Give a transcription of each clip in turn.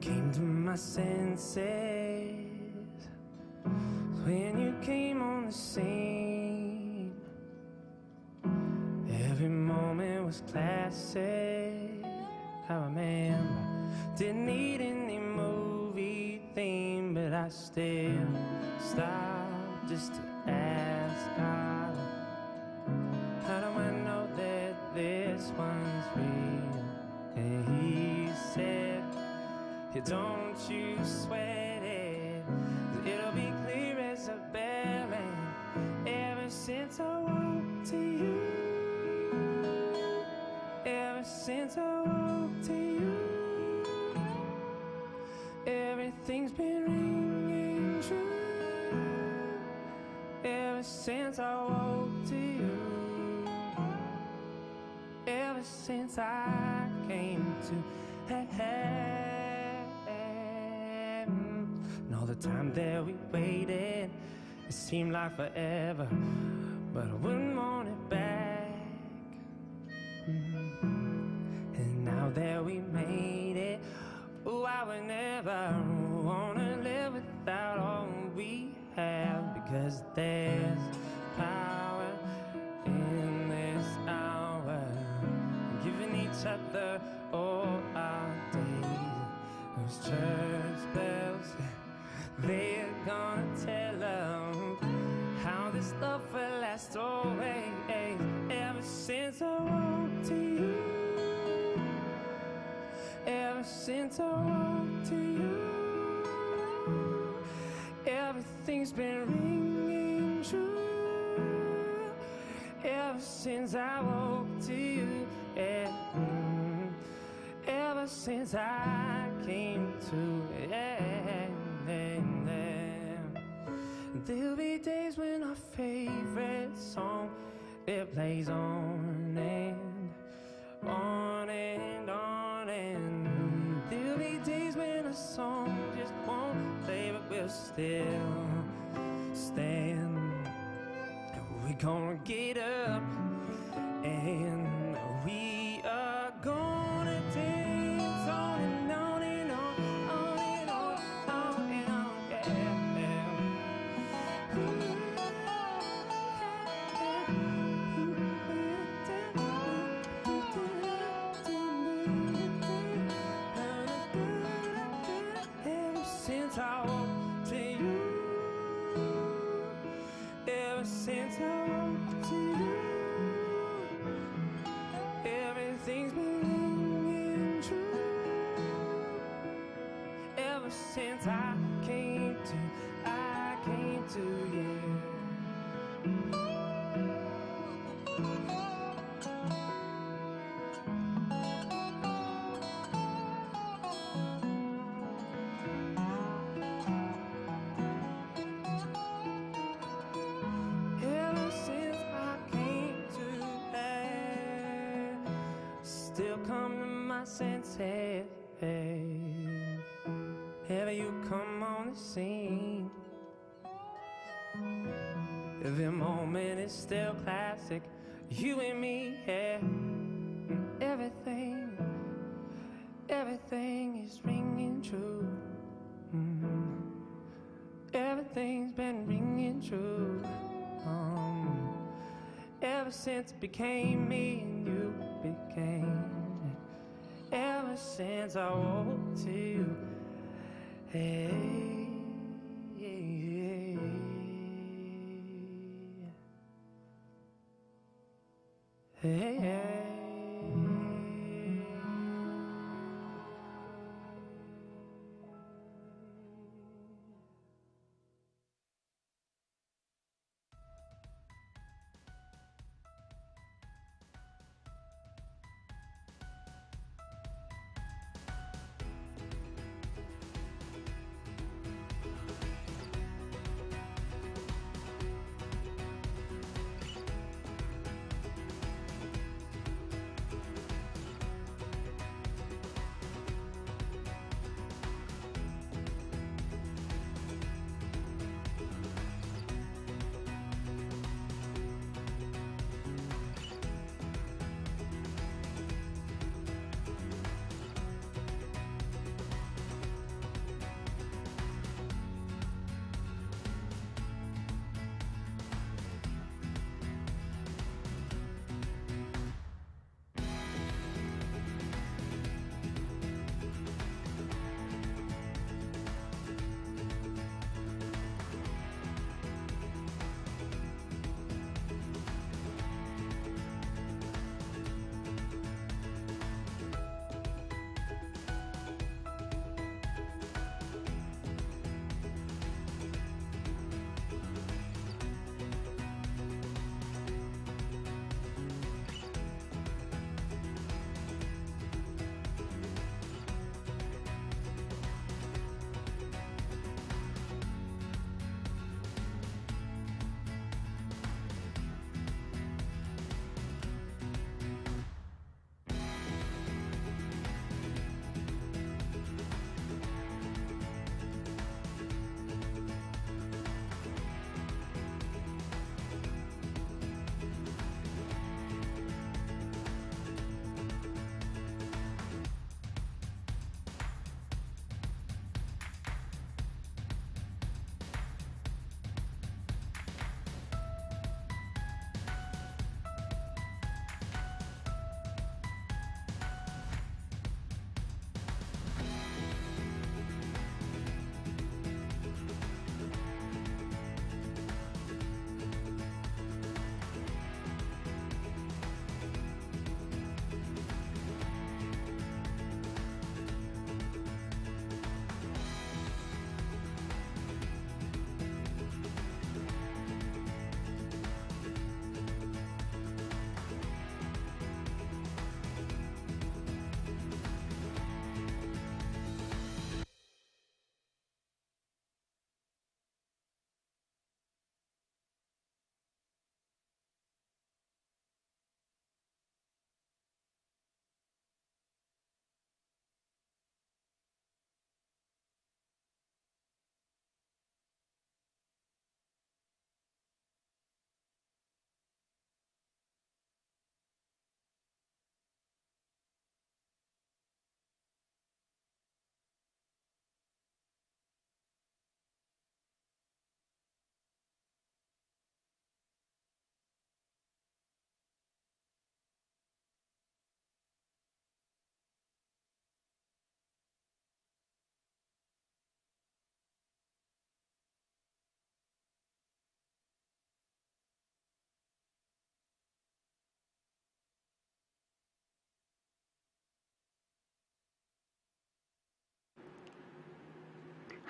Came to my senses when you came on the scene. Every moment was classic. I remember didn't need any movie theme, but I still stopped just to ask God, how do I know that this one's real? And he said, don't you sweat it, 'cause it'll be clear as a bell. And ever since I walked to you, ever since I walked to you, everything's been ringing true. Ever since I walked to you, ever since I came to heaven. And all the time that we waited, it seemed like forever, but I wouldn't want it back. And now that we made it, oh, I would never wanna live without all we have, because there's power in this hour, giving each other all our days. Those church bells, they're gonna tell them how this love will last always. Ever since I walked to you, ever since I walked to you, everything's been ringing true. since I came to, there'll be days when our favorite song, it plays on and on and on, and there'll be days when a song just won't play, but we'll still stand. We're gonna get up and we are gonna dance on and on and on, on and on, on and on, Ever since I walked to you, ever since I walked to you, everything's been ringing true. Ever since I came to you. Ever since I came to you, still come to my senses. Ever you come on the scene, the moment is still classic. You and me, yeah. Everything is ringing true. Everything's been ringing true. Ever since it became me and you became. Ever since I walked to you, hey, hey, hey, hey.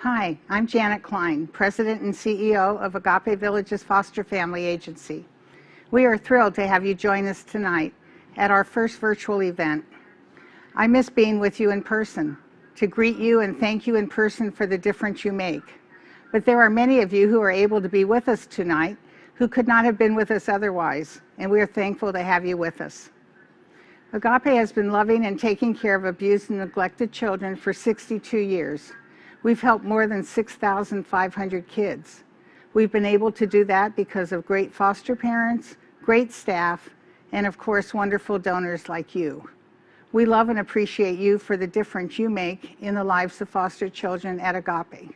Hi, I'm Janet Klein, President and CEO of Agape Villages Foster Family Agency. We are thrilled to have you join us tonight at our first virtual event. I miss being with you in person, to greet you and thank you in person for the difference you make. But there are many of you who are able to be with us tonight who could not have been with us otherwise, and we are thankful to have you with us. Agape has been loving and taking care of abused and neglected children for 62 years. We've helped more than 6,500 kids. We've been able to do that because of great foster parents, great staff, and of course, wonderful donors like you. We love and appreciate you for the difference you make in the lives of foster children at Agape.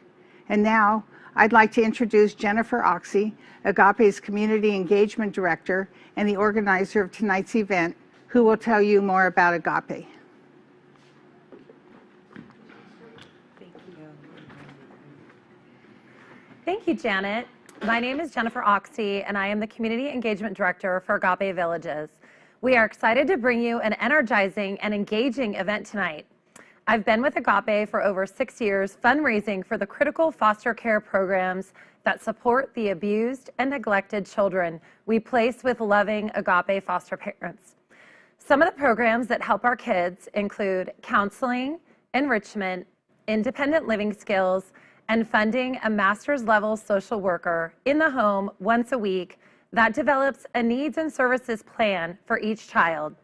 And now, I'd like to introduce Jennifer Oxy, Agape's Community Engagement Director and the organizer of tonight's event, who will tell you more about Agape. Thank you, Janet. My name is Jennifer Oxy, and I am the Community Engagement Director for Agape Villages. We are excited to bring you an energizing and engaging event tonight. I've been with Agape for over 6 years, fundraising for the critical foster care programs that support the abused and neglected children we place with loving Agape foster parents. Some of the programs that help our kids include counseling, enrichment, independent living skills, and funding a master's level social worker in the home once a week that develops a needs and services plan for each child.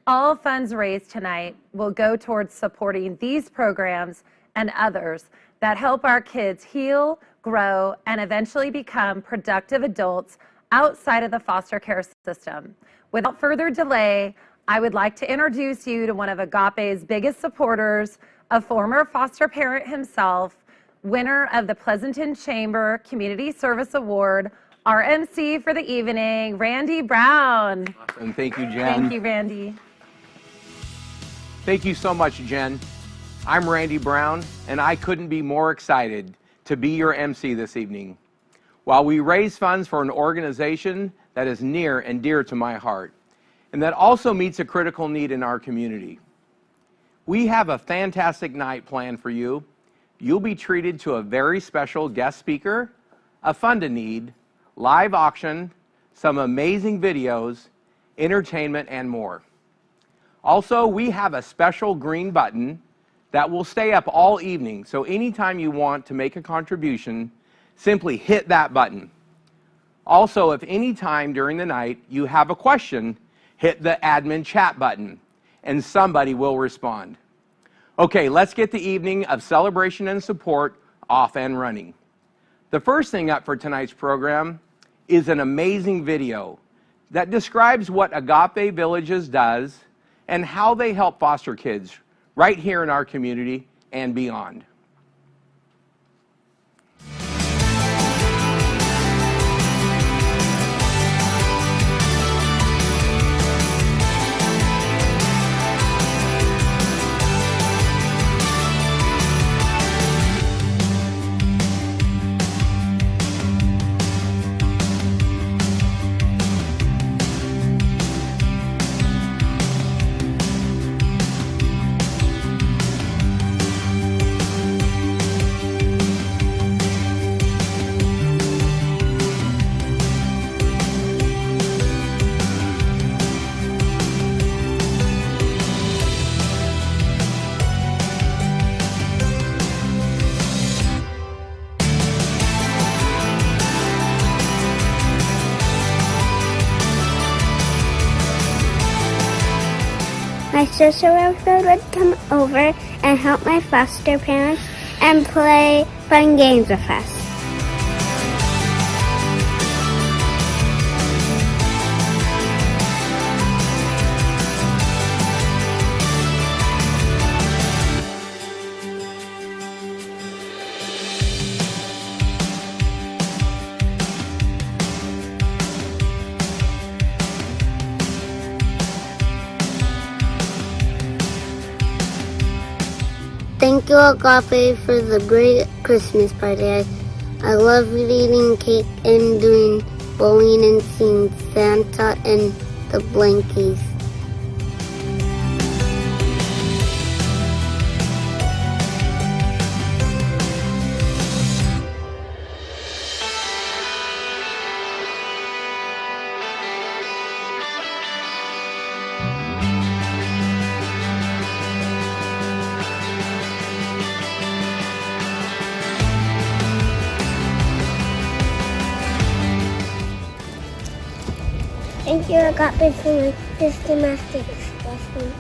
All funds raised tonight will go towards supporting these programs and others that help our kids heal, grow, and eventually become productive adults outside of the foster care system. Without further delay, I would like to introduce you to one of Agape's biggest supporters, a former foster parent himself, winner of the Pleasanton Chamber Community Service Award, our MC for the evening, Randy Brown. Awesome. Thank you, Jen. Thank you, Randy. Thank you so much, Jen. I'm Randy Brown, and I couldn't be more excited to be your MC this evening, while we raise funds for an organization that is near and dear to my heart, and that also meets a critical need in our community. We have a fantastic night planned for you. You'll be treated to a very special guest speaker, a fund to need, live auction, some amazing videos, entertainment, and more. Also, we have a special green button that will stay up all evening, so anytime you want to make a contribution, simply hit that button. Also, if any time during the night you have a question, hit the admin chat button, and somebody will respond. Okay, let's get the evening of celebration and support off and running. The first thing up for tonight's program is an amazing video that describes what Agape Villages does and how they help foster kids right here in our community and beyond. My sister would come over and help my foster parents and play fun games with us. Thank you, Agape, for the great Christmas party. I love eating cake and doing bowling and seeing Santa and the blankies. Thank you, Agape, for my systematic lesson.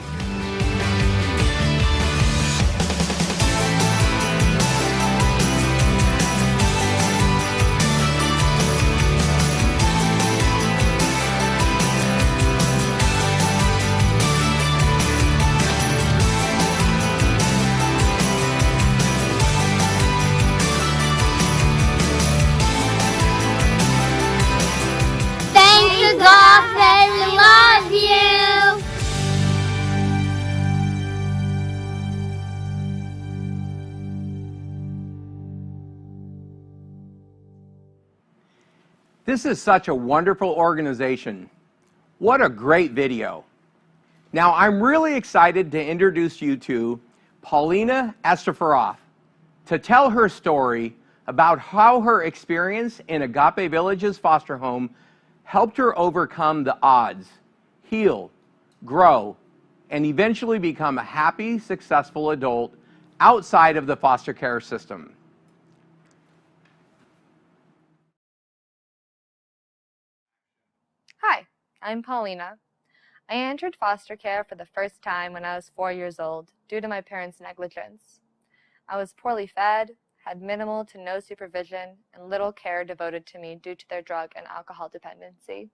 Agape, love you. This is such a wonderful organization. What a great video. Now I'm really excited to introduce you to Paulina Astrofuroff to tell her story about how her experience in Agape Village's foster home helped her overcome the odds, heal, grow, and eventually become a happy, successful adult outside of the foster care system. Hi, I'm Paulina. I entered foster care for the first time when I was 4 years old due to my parents' negligence. I was poorly fed, had minimal to no supervision, and little care devoted to me due to their drug and alcohol dependency.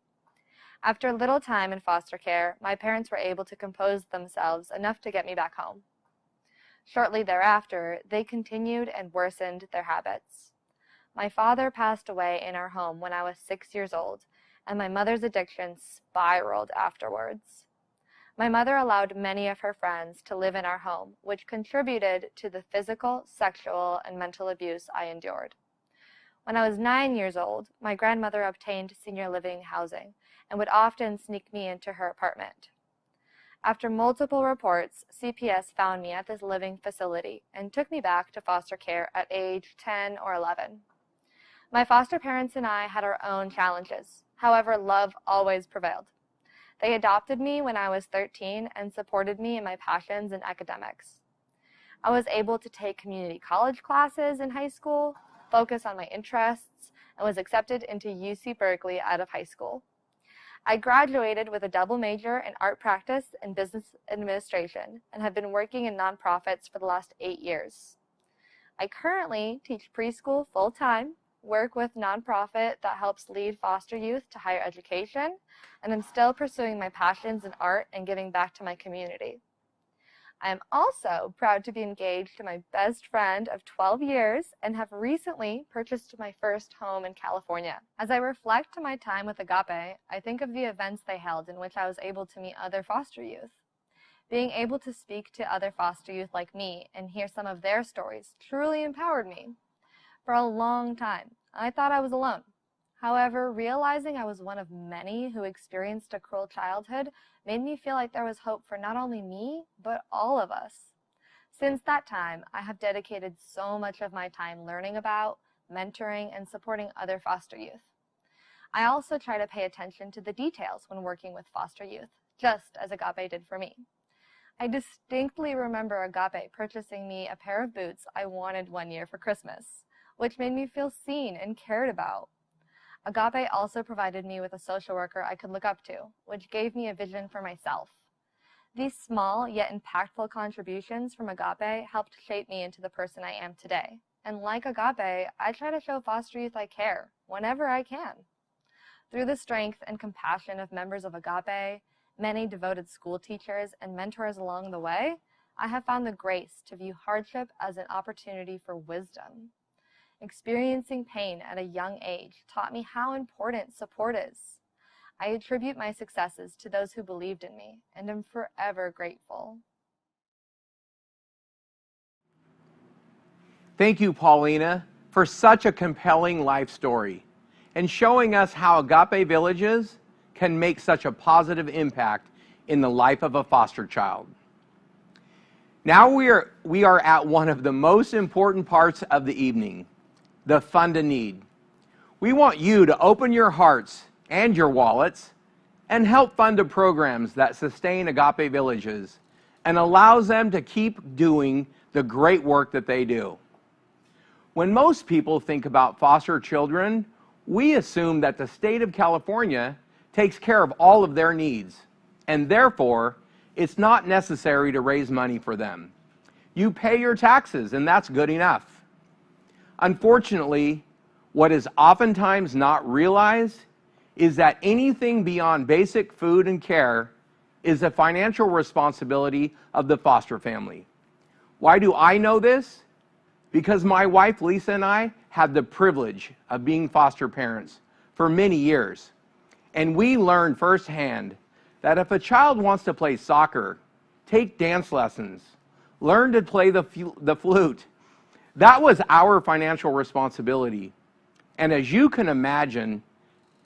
After a little time in foster care, my parents were able to compose themselves enough to get me back home. Shortly thereafter, they continued and worsened their habits. My father passed away in our home when I was 6 years old, and my mother's addiction spiraled afterwards. My mother allowed many of her friends to live in our home, which contributed to the physical, sexual, and mental abuse I endured. When I was 9 years old, my grandmother obtained senior living housing and would often sneak me into her apartment. After multiple reports, CPS found me at this living facility and took me back to foster care at age 10 or 11. My foster parents and I had our own challenges. However, love always prevailed. They adopted me when I was 13 and supported me in my passions and academics. I was able to take community college classes in high school, focus on my interests, and was accepted into UC Berkeley out of high school. I graduated with a double major in art practice and business administration and have been working in nonprofits for the last 8 years. I currently teach preschool full-time, work with nonprofit that helps lead foster youth to higher education, and I'm still pursuing my passions in art and giving back to my community. I am also proud to be engaged to my best friend of 12 years and have recently purchased my first home in California. As I reflect on my time with Agape, I think of the events they held in which I was able to meet other foster youth. Being able to speak to other foster youth like me and hear some of their stories truly empowered me. For a long time, I thought I was alone. However, realizing I was one of many who experienced a cruel childhood made me feel like there was hope for not only me, but all of us. Since that time, I have dedicated so much of my time learning about, mentoring, and supporting other foster youth. I also try to pay attention to the details when working with foster youth, just as Agape did for me. I distinctly remember Agape purchasing me a pair of boots I wanted one year for Christmas, which made me feel seen and cared about. Agape also provided me with a social worker I could look up to, which gave me a vision for myself. These small yet impactful contributions from Agape helped shape me into the person I am today. And like Agape, I try to show foster youth I care whenever I can. Through the strength and compassion of members of Agape, many devoted school teachers, and mentors along the way, I have found the grace to view hardship as an opportunity for wisdom. Experiencing pain at a young age taught me how important support is. I attribute my successes to those who believed in me, and am forever grateful. Thank you, Paulina, for such a compelling life story and showing us how Agape Villages can make such a positive impact in the life of a foster child. Now we are at one of the most important parts of the evening, the Fund a Need. We want you to open your hearts and your wallets and help fund the programs that sustain Agape Villages and allows them to keep doing the great work that they do. When most people think about foster children, we assume that the state of California takes care of all of their needs, and therefore, it's not necessary to raise money for them. You pay your taxes, and that's good enough. Unfortunately, what is oftentimes not realized is that anything beyond basic food and care is a financial responsibility of the foster family. Why do I know this? Because my wife Lisa and I had the privilege of being foster parents for many years. And we learned firsthand that if a child wants to play soccer, take dance lessons, learn to play the flute, that was our financial responsibility. And as you can imagine,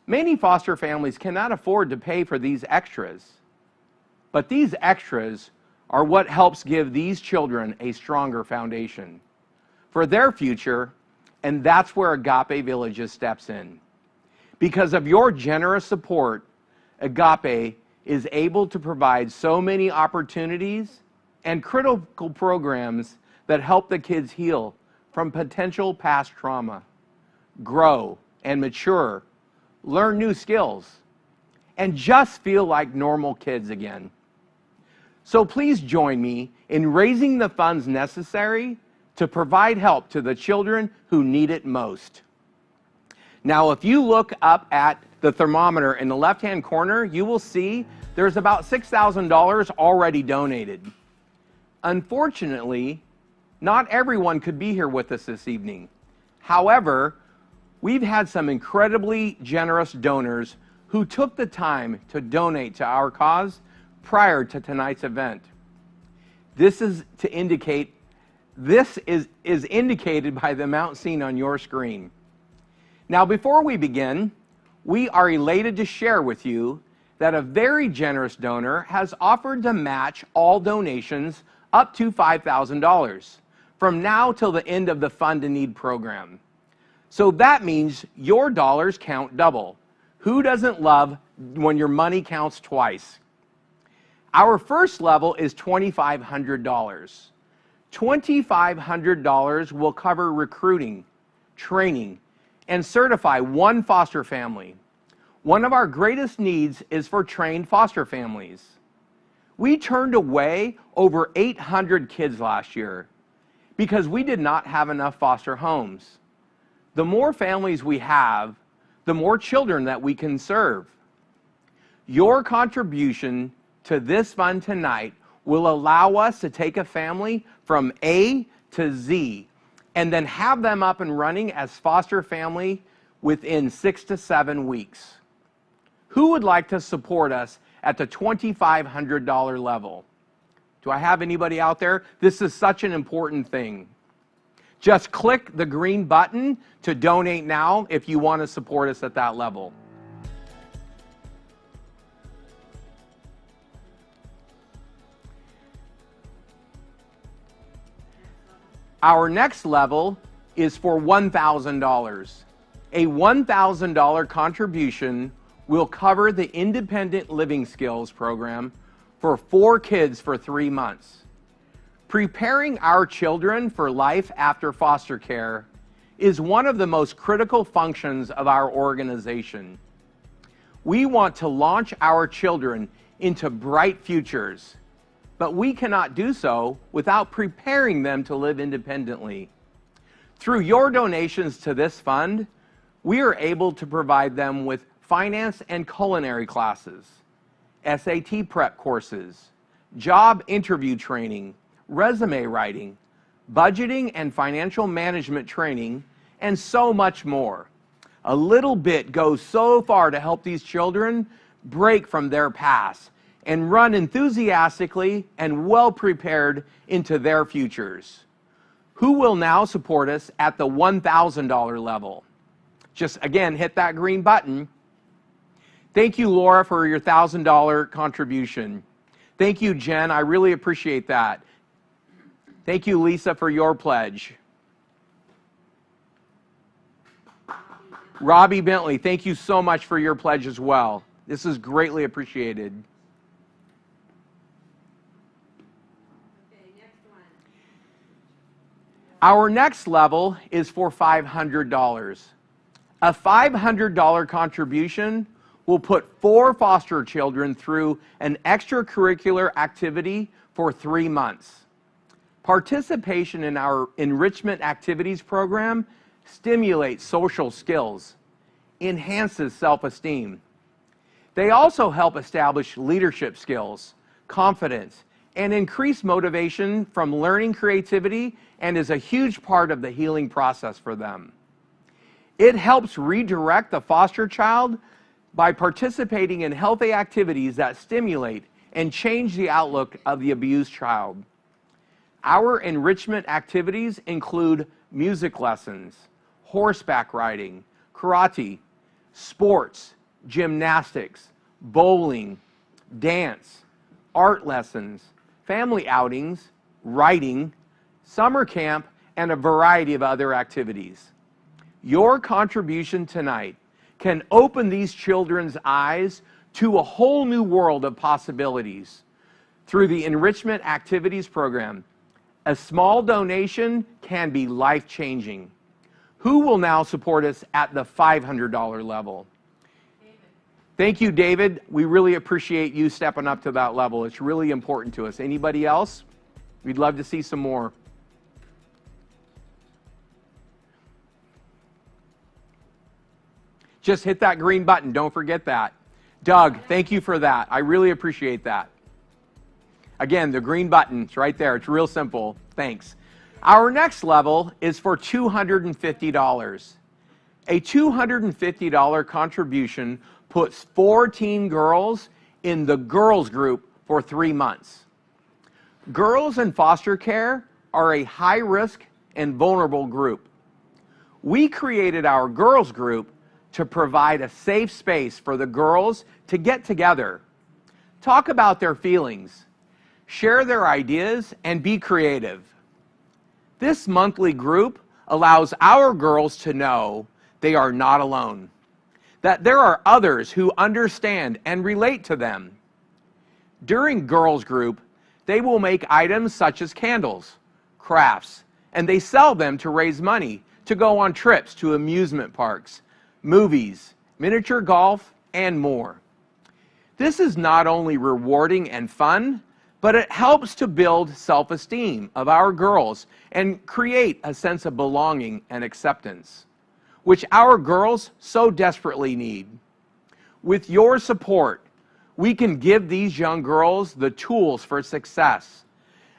many foster families cannot afford to pay for these extras. But these extras are what helps give these children a stronger foundation for their future, and that's where Agape Villages steps in. Because of your generous support, Agape is able to provide so many opportunities and critical programs that help the kids heal from potential past trauma, grow and mature, learn new skills, and just feel like normal kids again. So please join me in raising the funds necessary to provide help to the children who need it most. Now, if you look up at the thermometer in the left-hand corner, you will see there's about $6,000 already donated. Unfortunately, not everyone could be here with us this evening. However, we've had some incredibly generous donors who took the time to donate to our cause prior to tonight's event. This is indicated by the amount seen on your screen. Now, before we begin, we are elated to share with you that a very generous donor has offered to match all donations up to $5,000 from now till the end of the Fund a Need program. So that means your dollars count double. Who doesn't love when your money counts twice? Our first level is $2,500. $2,500 will cover recruiting, training, and certify one foster family. One of our greatest needs is for trained foster families. We turned away over 800 kids last year because we did not have enough foster homes. The more families we have, the more children that we can serve. Your contribution to this fund tonight will allow us to take a family from A to Z and then have them up and running as foster family within 6 to 7 weeks. Who would like to support us at the $2,500 level? Do I have anybody out there? This is such an important thing. Just click the green button to donate now if you want to support us at that level. Our next level is for $1,000. A $1,000 contribution will cover the Independent Living Skills program for 4 kids for 3 months. Preparing our children for life after foster care is one of the most critical functions of our organization. We want to launch our children into bright futures, but we cannot do so without preparing them to live independently. Through your donations to this fund, we are able to provide them with finance and culinary classes, SAT prep courses, job interview training, resume writing, budgeting and financial management training, and so much more. A little bit goes so far to help these children break from their past and run enthusiastically and well prepared into their futures. Who will now support us at the $1,000 level? Just again, hit that green button. Thank you, Laura, for your $1,000 contribution. Thank you, Jen. I really appreciate that. Thank you, Lisa, for your pledge. Robbie Bentley, thank you so much for your pledge as well. This is greatly appreciated. Our next level is for $500. A $500 contribution will put 4 foster children through an extracurricular activity for 3 months. Participation in our Enrichment Activities program stimulates social skills, enhances self-esteem. They also help establish leadership skills, confidence, and increase motivation from learning creativity, and is a huge part of the healing process for them. It helps redirect the foster child by participating in healthy activities that stimulate and change the outlook of the abused child. Our enrichment activities include music lessons, horseback riding, karate, sports, gymnastics, bowling, dance, art lessons, family outings, writing, summer camp, and a variety of other activities. Your contribution tonight can open these children's eyes to a whole new world of possibilities through the Enrichment Activities program. A small donation can be life-changing. Who will now support us at the $500 level? David. Thank you, David. We really appreciate you stepping up to that level. It's really important to us. Anybody else? We'd love to see some more. Just hit that green button. Don't forget that. Doug, thank you for that. I really appreciate that. Again, the green button's right there. It's real simple. Thanks. Our next level is for $250. A $250 contribution puts 4 teen girls in the girls group for 3 months. Girls in foster care are a high-risk and vulnerable group. We created our girls group to provide a safe space for the girls to get together, talk about their feelings, share their ideas, and be creative. This monthly group allows our girls to know they are not alone, that there are others who understand and relate to them. During girls group, they will make items such as candles, crafts, and they sell them to raise money to go on trips to amusement parks, movies, miniature golf, and more. This is not only rewarding and fun, but it helps to build self-esteem of our girls and create a sense of belonging and acceptance, which our girls so desperately need. With your support, we can give these young girls the tools for success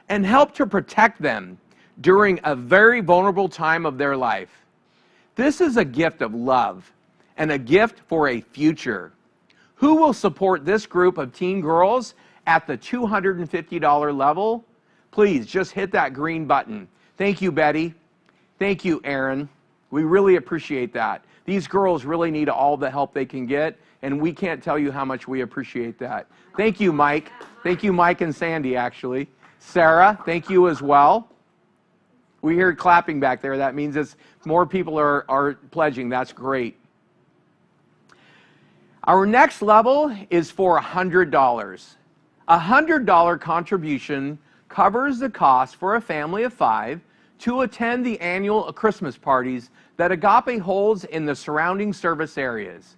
and help to protect them during a very vulnerable time of their life. This is a gift of love and a gift for a future. Who will support this group of teen girls at the $250 level? Please just hit that green button. Thank you, Betty. Thank you, Aaron. We really appreciate that. These girls really need all the help they can get, and we can't tell you how much we appreciate that. Thank you, Mike. Thank you, Mike and Sandy, actually. Sarah, thank you as well. We hear clapping back there. That means it's more people are pledging. That's great. Our next level is for $100. A $100 contribution covers the cost for a family of 5 to attend the annual Christmas parties that Agape holds in the surrounding service areas.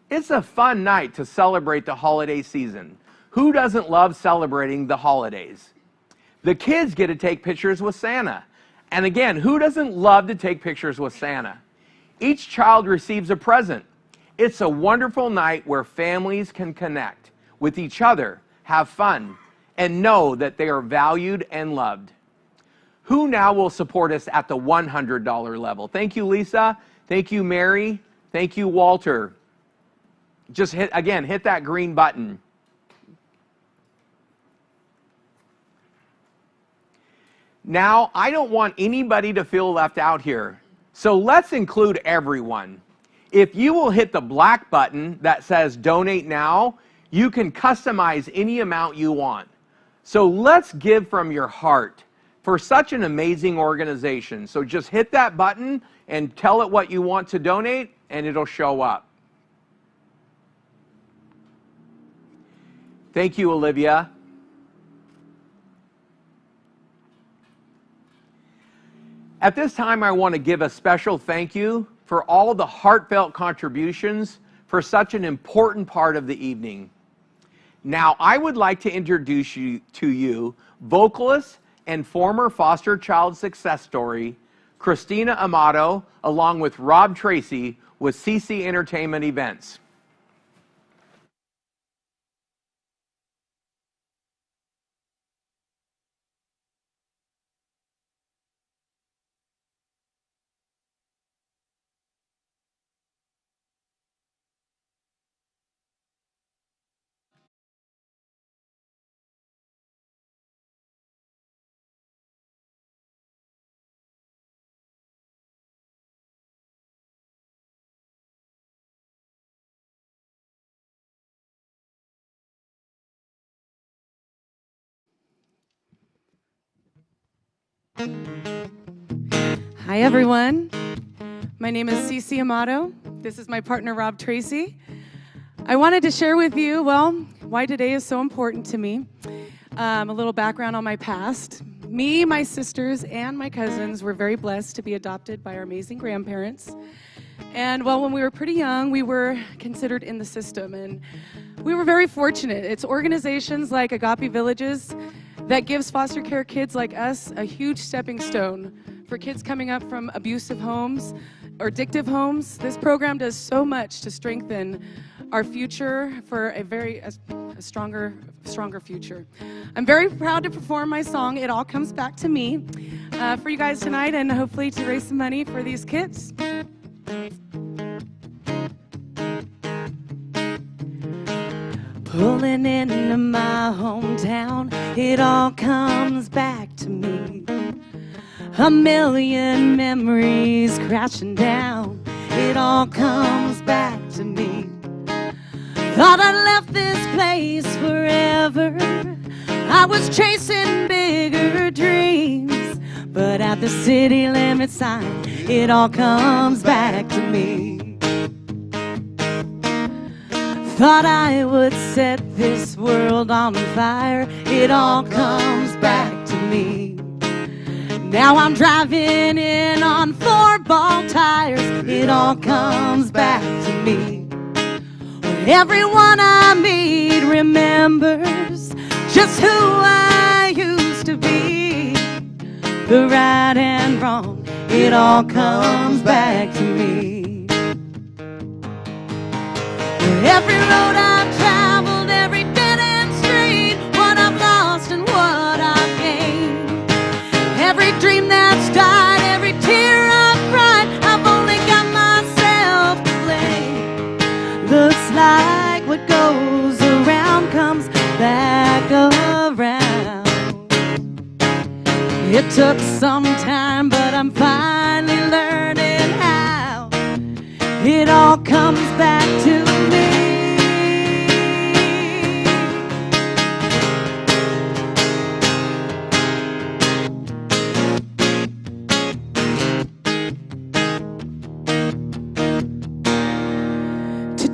It's a fun night to celebrate the holiday season. Who doesn't love celebrating the holidays? The kids get to take pictures with Santa. And again, who doesn't love to take pictures with Santa? Each child receives a present. It's a wonderful night where families can connect with each other, have fun, and know that they are valued and loved. Who now will support us at the $100 level? Thank you, Lisa. Thank you, Mary. Thank you, Walter. Just hit that green button. Now, I don't want anybody to feel left out here, so let's include everyone. If you will hit the black button that says Donate Now, you can customize any amount you want. So let's give from your heart for such an amazing organization. So just hit that button and tell it what you want to donate, and it'll show up. Thank you, Olivia. At this time, I want to give a special thank you for all the heartfelt contributions for such an important part of the evening. Now, I would like to introduce you to vocalist and former foster child success story, Christina Amato, along with Rob Tracy with CC Entertainment Events. Hi, everyone. My name is CC Amato. This is my partner, Rob Tracy. I wanted to share with you, why today is so important to me. A little background on my past. Me, my sisters, and my cousins were very blessed to be adopted by our amazing grandparents. And, when we were pretty young, we were considered in the system, and we were very fortunate. It's organizations like Agape Villages that gives foster care kids like us a huge stepping stone for kids coming up from abusive homes or addictive homes. This program does so much to strengthen our future for a stronger future. I'm very proud to perform my song, It All Comes Back to Me, for you guys tonight, and hopefully to raise some money for these kids. Pulling into my hometown, it all comes back to me. A million memories crashing down, it all comes back to me. Thought I left this place forever, I was chasing bigger dreams, but at the city limit sign, it all comes back to me. Thought I would set this world on fire, it all comes back to me. Now I'm driving in on 4-ball tires, it all comes back to me. Everyone I meet remembers just who I used to be. The right and wrong, it all comes back to me. Every road I've traveled, every dead-end street, what I've lost and what I've gained. Every dream that's died, every tear I've cried, I've only got myself to blame. Looks like what goes around comes back around. It took some time, but I'm finally learning how. It all comes back to me.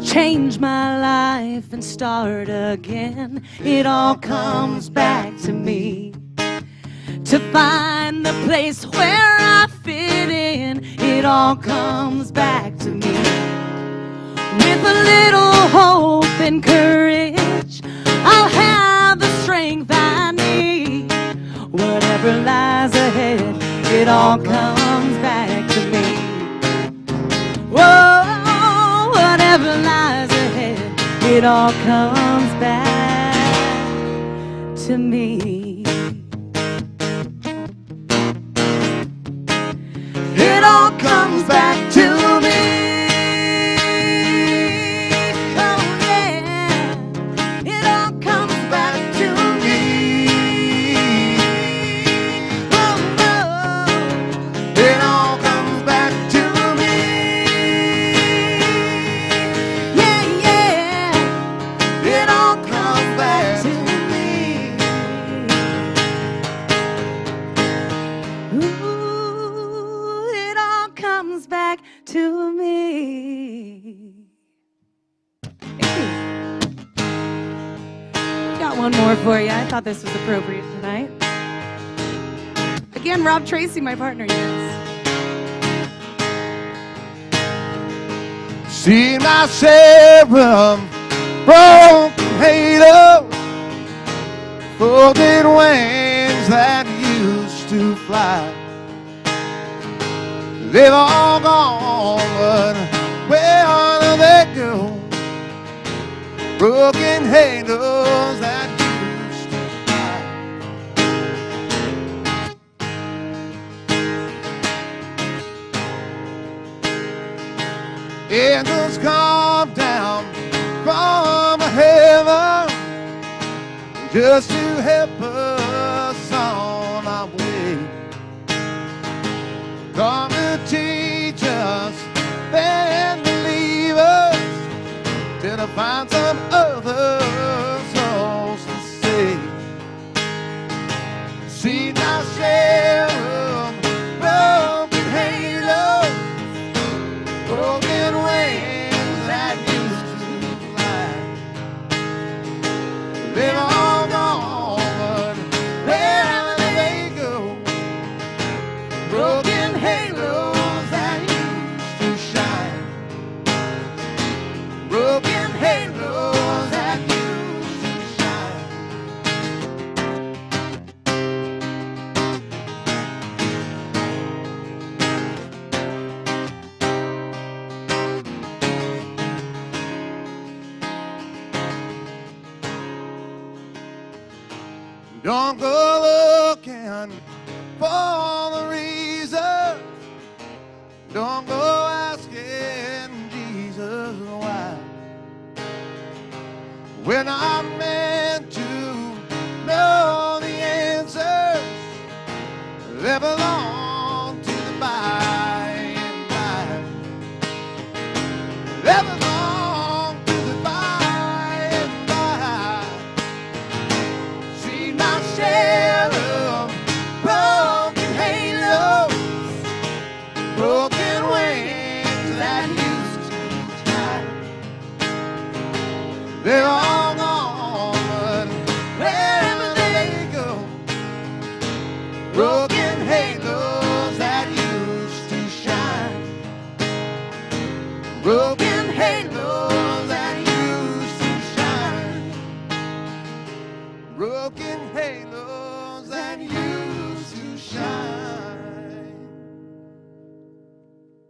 Change my life and start again, it all comes back to me. To find the place where I fit in, it all comes back to me. With a little hope and courage, I'll have the strength I need. Whatever lies ahead, it all comes back to me. Whoa, whatever lies ahead, it all comes back to me. It all comes back to me. Oh yeah, it all comes back to me. Oh no, it all comes back to me. Yeah, yeah, it all comes back to me. Ooh, it all comes back to me. Got one more for you. I thought this was appropriate tonight. Again, Rob Tracy, my partner, yes. See my share of broken halos, folded wings that used to fly. They've all gone, but where do they go? Broken halos that used to fly. Angels come down from heaven just to help us on our way. Come to teach us and believe us till I find some other souls to save. See my share of broken halos, broken wings that used to fly. They've all gone, but where do they go? Broken halos that used to shine. Broken halos that used to shine. Don't go looking for the reason. Don't go asking Jesus why. We're not meant to know the answers. They belong to the by and by. They belong to the by and by. See my share of broken halos, broken wings that used to fly. They're all gone, but wherever they go, broken halos that used to shine. Broken halos that used to shine. Broken halos that used to shine.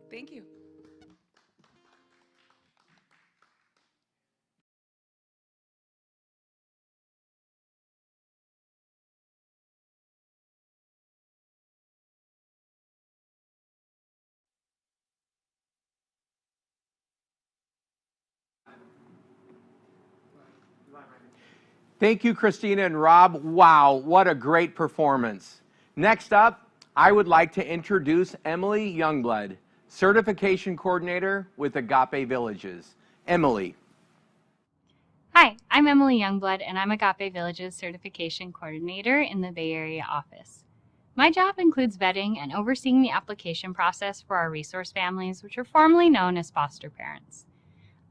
Thank you. Thank you, Christina and Rob. Wow, what a great performance. Next up, I would like to introduce Emily Youngblood, Certification Coordinator with Agape Villages. Emily. Hi, I'm Emily Youngblood, and I'm Agape Villages Certification Coordinator in the Bay Area office. My job includes vetting and overseeing the application process for our resource families, which are formerly known as foster parents.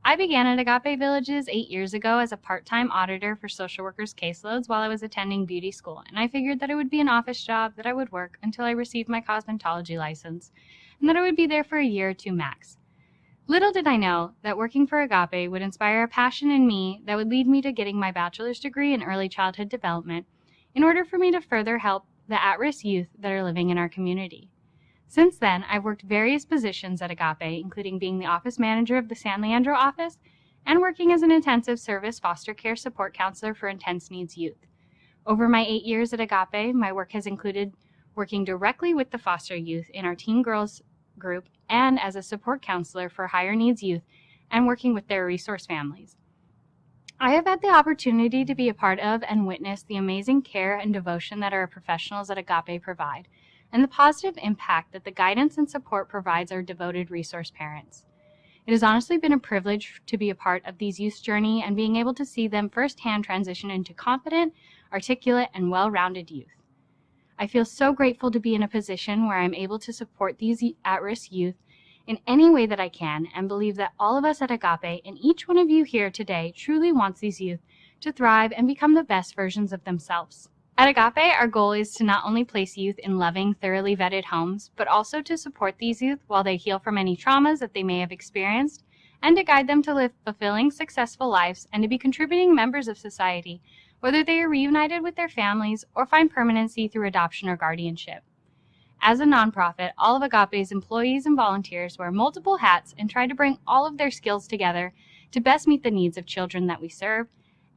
I began at Agape Villages 8 years ago as a part-time auditor for social workers' caseloads while I was attending beauty school, and I figured that it would be an office job that I would work until I received my cosmetology license, and that I would be there for a year or two max. Little did I know that working for Agape would inspire a passion in me that would lead me to getting my bachelor's degree in early childhood development in order for me to further help the at-risk youth that are living in our community. Since then, I've worked various positions at Agape, including being the office manager of the San Leandro office and working as an intensive service foster care support counselor for intense needs youth. Over my 8 years at Agape, my work has included working directly with the foster youth in our teen girls group and as a support counselor for higher needs youth and working with their resource families. I have had the opportunity to be a part of and witness the amazing care and devotion that our professionals at Agape provide, and the positive impact that the guidance and support provides our devoted resource parents. It has honestly been a privilege to be a part of these youth's journey and being able to see them firsthand transition into confident, articulate, and well-rounded youth. I feel so grateful to be in a position where I'm able to support these at-risk youth in any way that I can, and believe that all of us at Agape and each one of you here today truly wants these youth to thrive and become the best versions of themselves. At Agape, our goal is to not only place youth in loving, thoroughly vetted homes, but also to support these youth while they heal from any traumas that they may have experienced and to guide them to live fulfilling, successful lives and to be contributing members of society, whether they are reunited with their families or find permanency through adoption or guardianship. As a nonprofit, all of Agape's employees and volunteers wear multiple hats and try to bring all of their skills together to best meet the needs of children that we serve.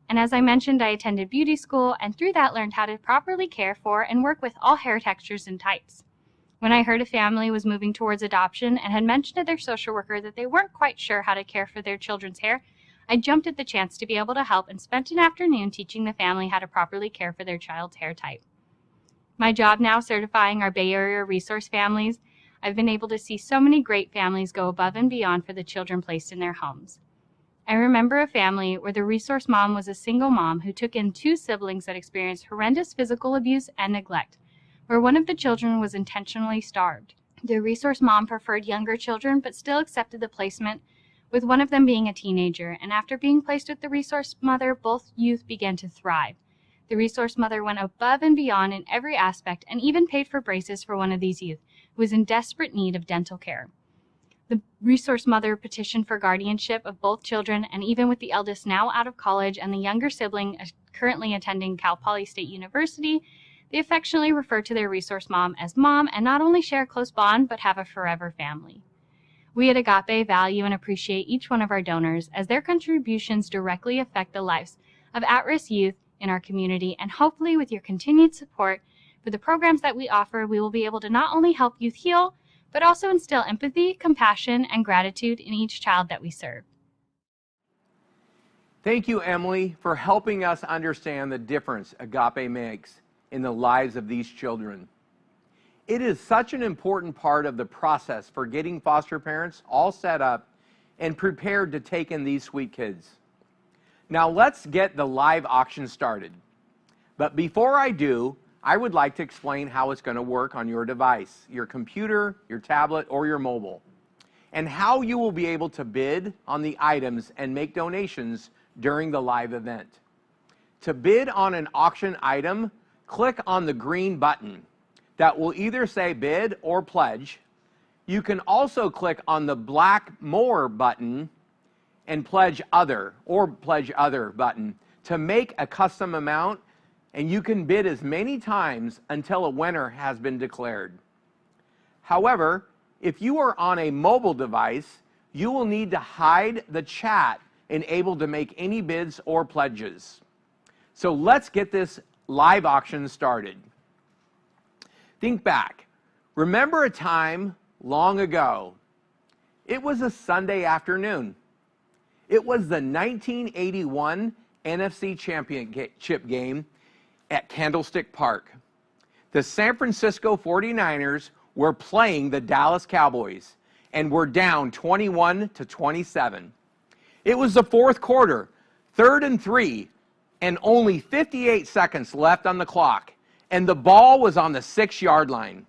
And as I mentioned, I attended beauty school and through that learned how to properly care for and work with all hair textures and types. When I heard a family was moving towards adoption and had mentioned to their social worker that they weren't quite sure how to care for their children's hair, I jumped at the chance to be able to help and spent an afternoon teaching the family how to properly care for their child's hair type. My job now certifying our Bay Area resource families, I've been able to see so many great families go above and beyond for the children placed in their homes. I remember a family where the resource mom was a single mom who took in 2 siblings that experienced horrendous physical abuse and neglect, where one of the children was intentionally starved. The resource mom preferred younger children but still accepted the placement, with one of them being a teenager, and after being placed with the resource mother, both youth began to thrive. The resource mother went above and beyond in every aspect and even paid for braces for one of these youth who was in desperate need of dental care. The resource mother petitioned for guardianship of both children, and even with the eldest now out of college and the younger sibling currently attending Cal Poly State University, they affectionately refer to their resource mom as Mom and not only share a close bond but have a forever family. We at Agape value and appreciate each one of our donors as their contributions directly affect the lives of at-risk youth in our community, and hopefully with your continued support for the programs that we offer, we will be able to not only help youth heal, but also instill empathy, compassion, and gratitude in each child that we serve. Thank you, Emily, for helping us understand the difference Agape makes in the lives of these children. It is such an important part of the process for getting foster parents all set up and prepared to take in these sweet kids. Now let's get the live auction started. But before I do, I would like to explain how it's going to work on your device, your computer, your tablet, or your mobile, and how you will be able to bid on the items and make donations during the live event. To bid on an auction item, click on the green button that will either say bid or pledge. You can also click on the black more button and pledge other button to make a custom amount, and you can bid as many times until a winner has been declared. However, if you are on a mobile device, you will need to hide the chat and able to make any bids or pledges. So let's get this live auction started. Think back. Remember a time long ago. It was a Sunday afternoon. It was the 1981 NFC Championship game at Candlestick Park. The San Francisco 49ers were playing the Dallas Cowboys and were down 21-27. It was the fourth quarter, 3rd and 3, and only 58 seconds left on the clock, and the ball was on the 6-yard line.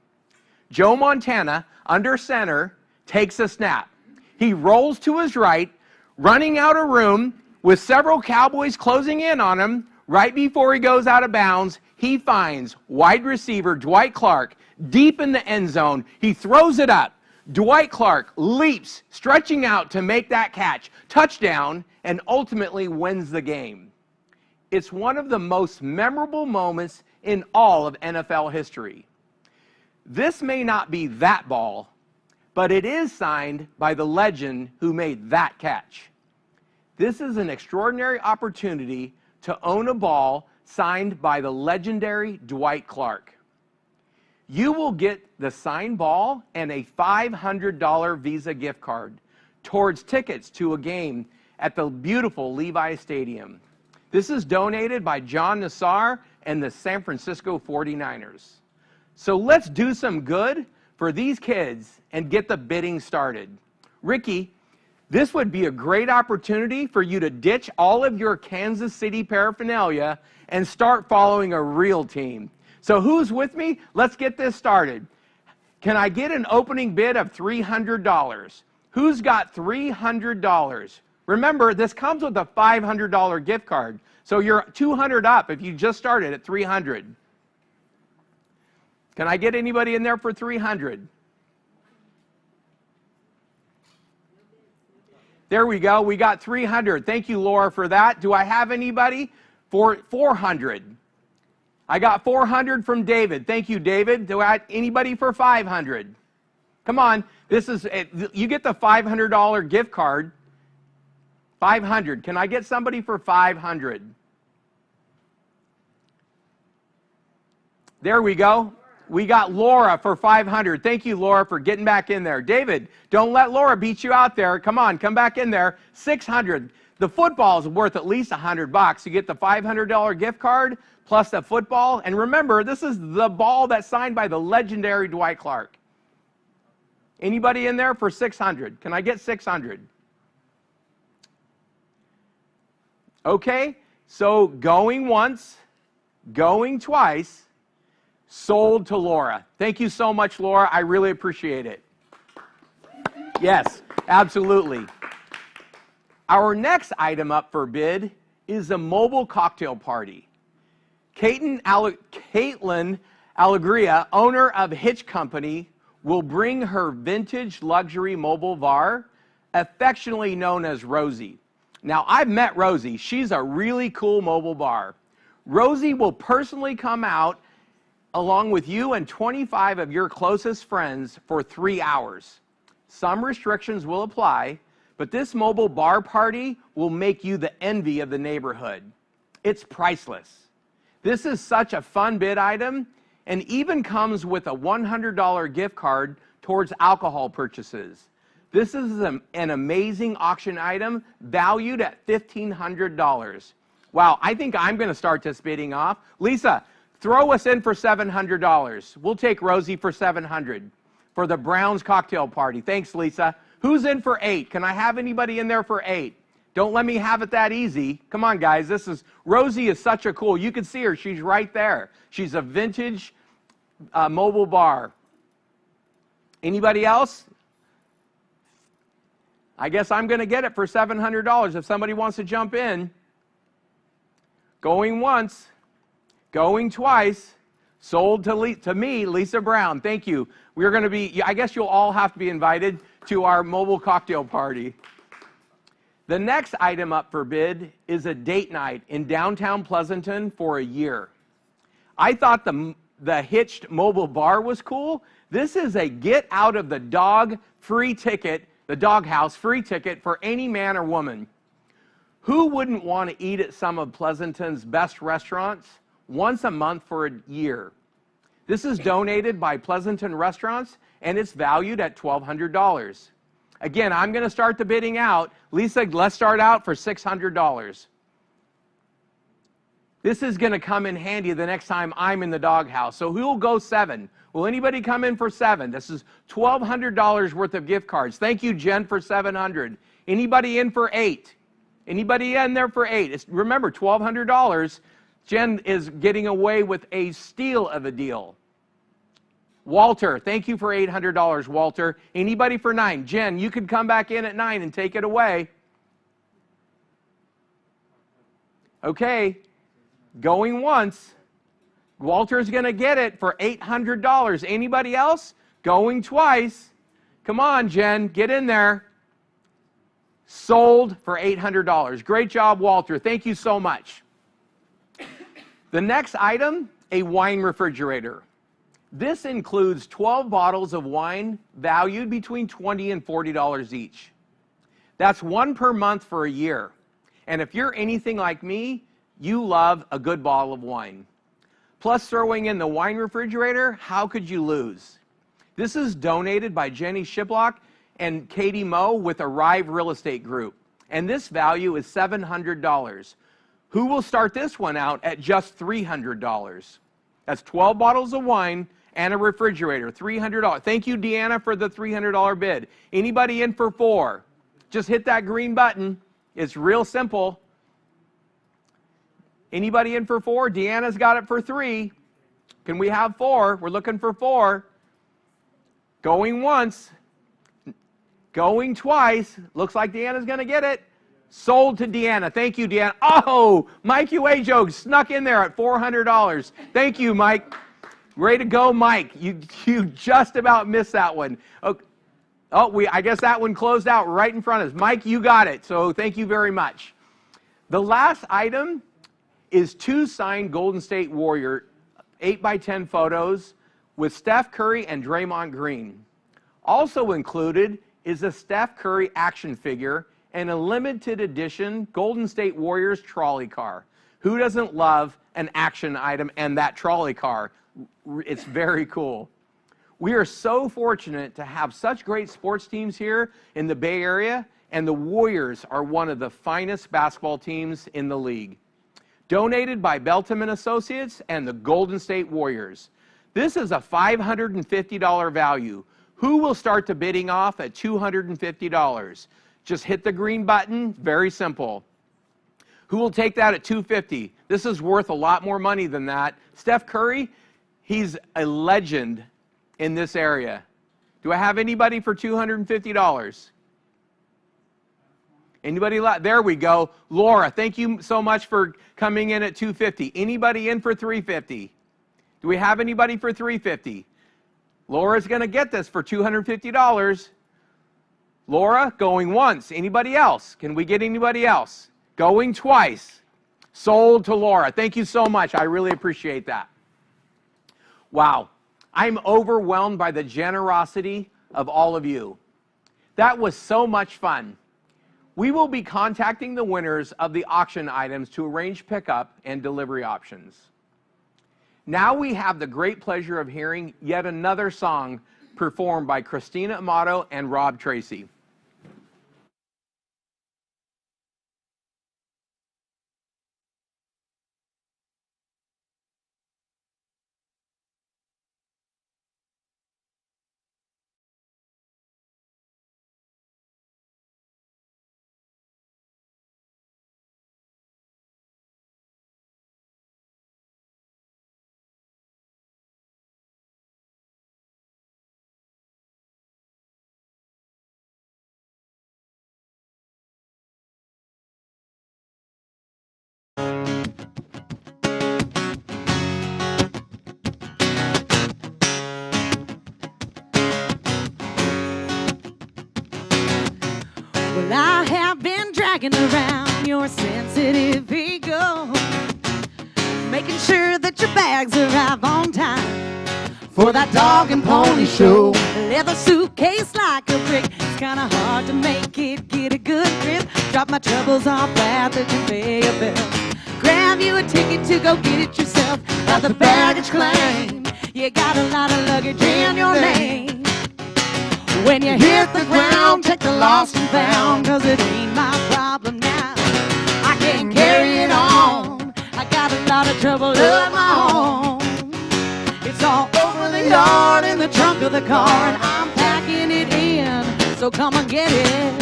Joe Montana, under center, takes a snap. He rolls to his right, running out of room with several Cowboys closing in on him. Right before he goes out of bounds, he finds wide receiver Dwight Clark deep in the end zone. He throws it up. Dwight Clark leaps, stretching out to make that catch, touchdown, and ultimately wins the game. It's one of the most memorable moments in all of NFL history. This may not be that ball, but it is signed by the legend who made that catch. This is an extraordinary opportunity to own a ball signed by the legendary Dwight Clark. You will get the signed ball and a $500 Visa gift card towards tickets to a game at the beautiful Levi Stadium. This is donated by John Nassar and the San Francisco 49ers. So let's do some good for these kids and get the bidding started. Ricky, this would be a great opportunity for you to ditch all of your Kansas City paraphernalia and start following a real team. So who's with me? Let's get this started. Can I get an opening bid of $300? Who's got $300? Remember, this comes with a $500 gift card. So you're $200 up if you just started at $300. Can I get anybody in there for $300? There we go. We got 300. Thank you, Laura, for that. Do I have anybody for 400? I got 400 from David. Thank you, David. Do I have anybody for 500? Come on. This is, you get the $500 gift card. 500. Can I get somebody for 500? There we go. We got Laura for 500. Thank you, Laura, for getting back in there. David, don't let Laura beat you out there. Come on, come back in there. 600. The football is worth at least $100. You get the $500 gift card plus the football. And remember, this is the ball that's signed by the legendary Dwight Clark. Anybody in there for 600? Can I get 600? Okay, so going once, going twice, sold to Laura. Thank you so much, Laura. I really appreciate it. Yes, absolutely. Our next item up for bid is a mobile cocktail party. Caitlin Allegria, owner of Hitch Company, will bring her vintage luxury mobile bar, affectionately known as Rosie. Now, I've met Rosie. She's a really cool mobile bar. Rosie will personally come out along with you and 25 of your closest friends for 3 hours. Some restrictions will apply, but this mobile bar party will make you the envy of the neighborhood. It's priceless. This is such a fun bid item and even comes with a $100 gift card towards alcohol purchases. This is an amazing auction item valued at $1,500. Wow, I think I'm going to start this bidding off. Lisa, throw us in for $700. We'll take Rosie for $700 for the Browns cocktail party. Thanks, Lisa. Who's in for 8? Can I have anybody in there for 8? Don't let me have it that easy. Come on, guys. Rosie is such a cool. You can see her. She's right there. She's a vintage mobile bar. Anybody else? I guess I'm going to get it for $700 if somebody wants to jump in. Going once, going twice, sold to me, Lisa Brown. Thank you. We're going to be, I guess you'll all have to be invited to our mobile cocktail party. The next item up for bid is a date night in downtown Pleasanton for a year. I thought the Hitched mobile bar was cool. This is a get out of the dog free ticket, the doghouse free ticket for any man or woman. Who wouldn't want to eat at some of Pleasanton's best restaurants once a month for a year? This is donated by Pleasanton Restaurants, and it's valued at $1,200. Again, I'm going to start the bidding out. Lisa, let's start out for $600. This is going to come in handy the next time I'm in the doghouse. So who will go 7? Will anybody come in for 7? This is $1,200 worth of gift cards. Thank you, Jen, for $700. Anybody in for 8? Anybody in there for 8? Remember, $1,200. Jen is getting away with a steal of a deal. Walter, thank you for $800, Walter. Anybody for 9? Jen, you could come back in at 9 and take it away. Okay, going once. Walter's going to get it for $800. Anybody else? Going twice. Come on, Jen, get in there. Sold for $800. Great job, Walter. Thank you so much. The next item, a wine refrigerator. This includes 12 bottles of wine valued between $20 and $40 each. That's 1 per month for a year. And if you're anything like me, you love a good bottle of wine. Plus, throwing in the wine refrigerator, how could you lose? This is donated by Jenny Shiplock and Katie Moe with Arrive Real Estate Group. And this value is $700. Who will start this one out at just $300? That's 12 bottles of wine and a refrigerator, $300. Thank you, Deanna, for the $300 bid. Anybody in for 4? Just hit that green button. It's real simple. Anybody in for 4? Deanna's got it for 3. Can we have 4? We're looking for 4. Going once. Going twice. Looks like Deanna's going to get it. Sold to Deanna. Thank you, Deanna. Oh, Mike Uejo snuck in there at $400. Thank you, Mike. Way to go, Mike. You just about missed that one. Oh, I guess that one closed out right in front of us. Mike, you got it, so thank you very much. The last item is 2 signed Golden State Warrior 8x10 photos with Steph Curry and Draymond Green. Also included is a Steph Curry action figure and a limited edition Golden State Warriors trolley car. Who doesn't love an action item and that trolley car? It's very cool. We are so fortunate to have such great sports teams here in the Bay Area, and the Warriors are one of the finest basketball teams in the league. Donated by Belton and Associates and the Golden State Warriors. This is a $550 value. Who will start the bidding off at $250? Just hit the green button, very simple. Who will take that at $250? This is worth a lot more money than that. Steph Curry, he's a legend in this area. Do I have anybody for $250? Anybody left? There we go. Laura, thank you so much for coming in at $250. Anybody in for $350? Do we have anybody for $350? Laura's going to get this for $250. Laura, going once. Anybody else? Can we get anybody else? Going twice. Sold to Laura. Thank you so much. I really appreciate that. Wow. I'm overwhelmed by the generosity of all of you. That was so much fun. We will be contacting the winners of the auction items to arrange pickup and delivery options. Now we have the great pleasure of hearing yet another song performed by Christina Amato and Rob Tracy. Well, I have been dragging around your sensitive ego, making sure that your bags arrive on time for that dog and pony show. Leather suitcase like a brick, it's kind of hard to make it get a good grip. Drop my troubles off at the conveyor belt, grab you a ticket to go get it yourself at the baggage claim. You got a lot of luggage in your name. When you hit the ground, check the lost and found, 'cause it ain't my problem now. I can't carry it on. I got a lot of trouble of my own. It's all over the yard in the trunk of the car, and I'm packing it in, so come and get it.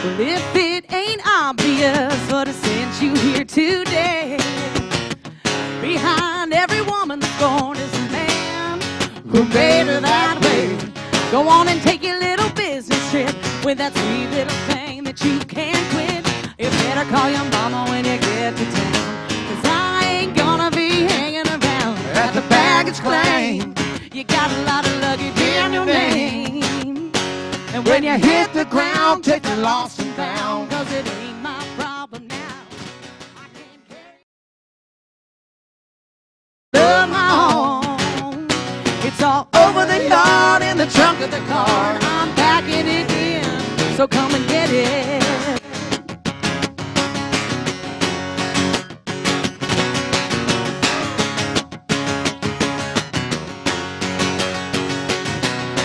Well, if it ain't obvious what has sent you here today, behind every woman that's born is a man who made her that way. Go on and take your little business trip with that sweet little thing that you can't quit. You better call your mama when you get to town, 'cause I ain't gonna be hanging around at the baggage claim. You got a lot of luggage in your name. And when you hit the ground, take the lost and found, 'cause it ain't my problem now. I can't carry of my own. It's all over the yard in the trunk of the car. I'm packing it in, so come and get it.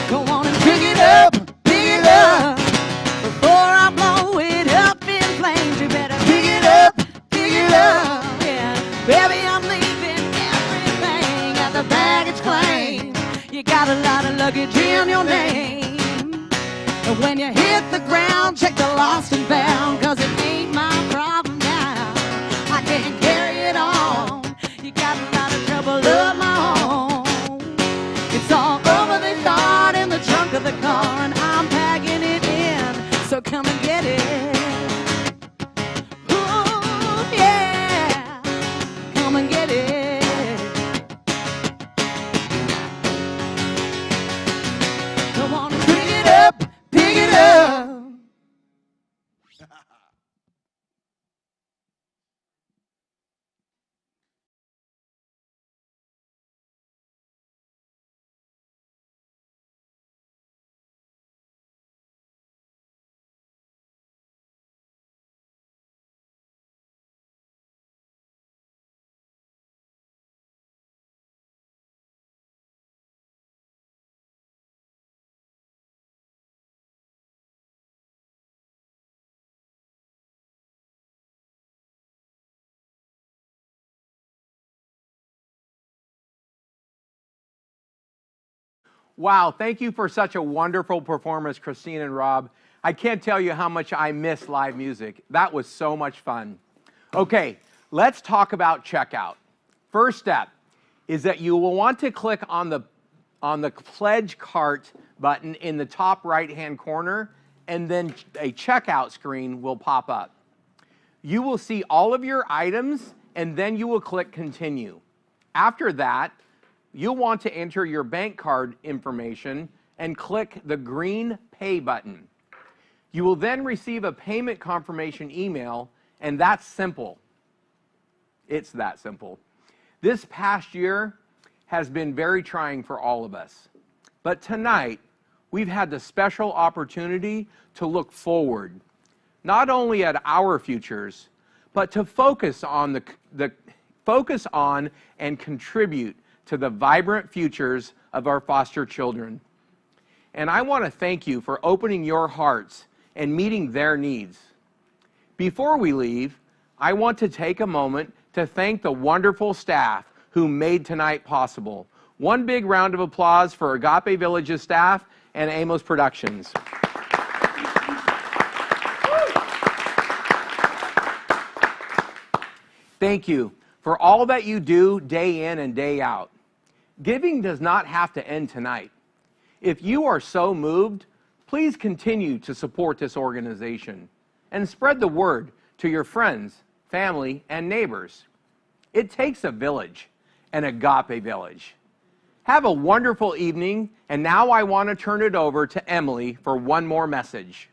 Go on and pick it up. Before I blow it up in flames, you better pick it up, yeah. Baby, I'm leaving everything at the baggage claim. You got a lot of luggage in your name. And when you hit the ground, check the lost and found, 'cause it ain't my problem now. I can't carry it on. You got a lot of trouble of my own. It's all over the yard in the trunk of the car, and I'm packing it in, so come and get it. Ooh. Wow, thank you for such a wonderful performance, Christina and Rob. I can't tell you how much I miss live music. That was so much fun. Okay, let's talk about checkout. First step is that you will want to click on the Pledge Cart button in the top right-hand corner, and then a checkout screen will pop up. You will see all of your items, and then you will click Continue. After that, you'll want to enter your bank card information and click the green Pay button. You will then receive a payment confirmation email, and that's simple. It's that simple. This past year has been very trying for all of us. But tonight, we've had the special opportunity to look forward, not only at our futures, but to focus on and contribute to the vibrant futures of our foster children. And I want to thank you for opening your hearts and meeting their needs. Before we leave, I want to take a moment to thank the wonderful staff who made tonight possible. One big round of applause for Agape Village's staff and Amos Productions. Thank you for all that you do day in and day out. Giving does not have to end tonight. If you are so moved, please continue to support this organization and spread the word to your friends, family, and neighbors. It takes a village, an Agape village. Have a wonderful evening, and now I want to turn it over to Emily for one more message.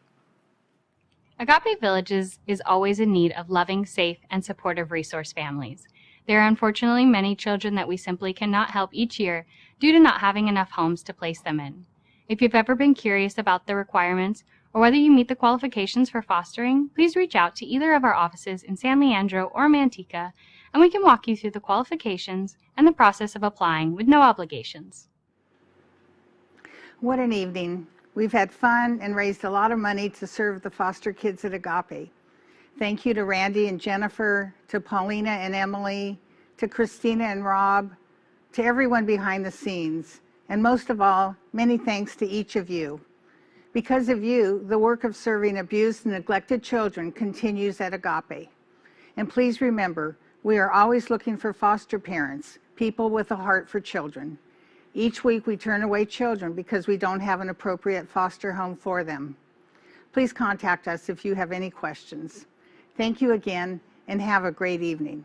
Agape Villages is always in need of loving, safe, and supportive resource families. There are unfortunately many children that we simply cannot help each year due to not having enough homes to place them in. If you've ever been curious about the requirements or whether you meet the qualifications for fostering, please reach out to either of our offices in San Leandro or Manteca, and we can walk you through the qualifications and the process of applying with no obligations. What an evening. We've had fun and raised a lot of money to serve the foster kids at Agape. Thank you to Randy and Jennifer, to Paulina and Emily, to Christina and Rob, to everyone behind the scenes, and most of all, many thanks to each of you. Because of you, the work of serving abused and neglected children continues at Agape. And please remember, we are always looking for foster parents, people with a heart for children. Each week we turn away children because we don't have an appropriate foster home for them. Please contact us if you have any questions. Thank you again, and have a great evening.